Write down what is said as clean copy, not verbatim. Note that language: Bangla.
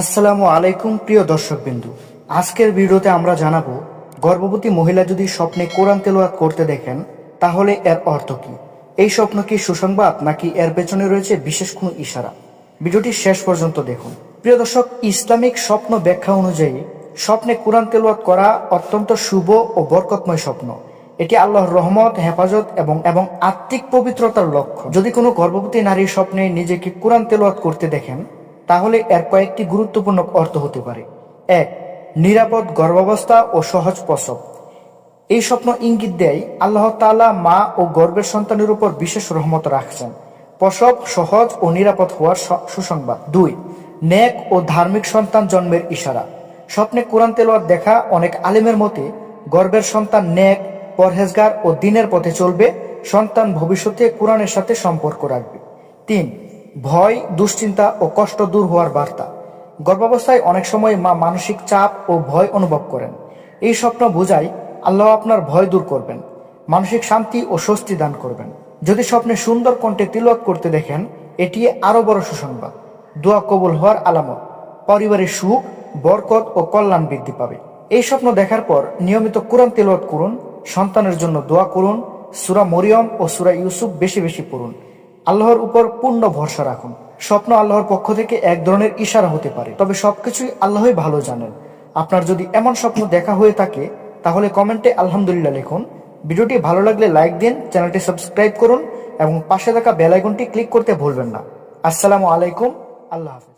আসসালামু আলাইকুম প্রিয় দর্শকবিন্দু। আজকের ভিডিওতে আমরা জানাবো গর্ভবতী মহিলা যদি স্বপ্নে কোরআন তেলাওয়াত করতে দেখেন তাহলে এর অর্থ কি। এই স্বপ্ন কি সুসংবাদ নাকি এর পেছনে রয়েছে বিশেষ কোনো ইশারা? ভিডিওটি শেষ পর্যন্ত দেখুন। প্রিয় দর্শক, ইসলামিক স্বপ্ন ব্যাখ্যা অনুযায়ী স্বপ্নে কোরআন তেলাওয়াত করা অত্যন্ত শুভ ও বরকতময় স্বপ্ন। এটি আল্লাহর রহমত, হেফাজত এবং আত্মিক পবিত্রতার লক্ষ্য। যদি কোনো গর্ভবতী নারীর স্বপ্নে নিজেকে কোরআন তেলাওয়াত করতে দেখেন তাহলে এর কয়েকটি গুরুত্বপূর্ণ অর্থ হতে পারে। ১. নিরাপদ গর্ভাবস্থা ও সহজ প্রসব। এই স্বপ্ন ইঙ্গিত দেয় আল্লাহ তাআলা মা ও গর্ভের সন্তানের উপর বিশেষ রহমত রাখছেন। প্রসব সহজ ও নিরাপদ হওয়ার সুসংবাদ। ২. নেক ও ধার্মিক সন্তান জন্মের ইশারা। স্বপ্নে কোরআন তেলাওয়াত দেখা অনেক আলেমের মতে গর্ভের সন্তান নেক, পরহেজগার ও দ্বীনের পথে চলবে। সন্তান ভবিষ্যতে কোরআনের সাথে সম্পর্ক রাখবে। ৩. ভয়, দুশ্চিন্তা ও কষ্ট দূর হওয়ার বার্তা। গর্ভাবস্থায় অনেক সময় মা মানসিক চাপ ও ভয় অনুভব করেন। এই স্বপ্ন বোঝায় আল্লাহ আপনার ভয় দূর করবেন, মানসিক শান্তি ও স্বস্তি দান করবেন। যদি স্বপ্নে সুন্দর কণ্ঠে তিলাওয়াত করতে দেখেন, এটি আরো বড় সুসংবাদ। দোয়া কবুল হওয়ার আলামত। পরিবারের সুখ, বরকত ও কল্যাণ বৃদ্ধি পাবে। এই স্বপ্ন দেখার পর নিয়মিত কোরআন তিলাওয়াত করুন, সন্তানের জন্য দোয়া করুন, সূরা মরিয়ম ও সূরা ইউসুফ বেশি বেশি পড়ুন। আল্লাহর উপর পূর্ণ ভরসা রাখুন। স্বপ্ন আল্লাহর পক্ষ থেকে এক ধরনের ইশারা হতে পারে, তবে সবকিছুই আল্লাহই ভালো জানেন। আপনার যদি এমন স্বপ্ন দেখা হয়ে থাকে তাহলে কমেন্টে আলহামদুলিল্লাহ লিখুন। ভিডিওটি ভালো লাগলে লাইক দিন, চ্যানেলটি সাবস্ক্রাইব করুন এবং পাশে থাকা বেল আইকনটি ক্লিক করতে ভুলবেন না। আসসালামু আলাইকুম, আল্লাহ হাফেজ।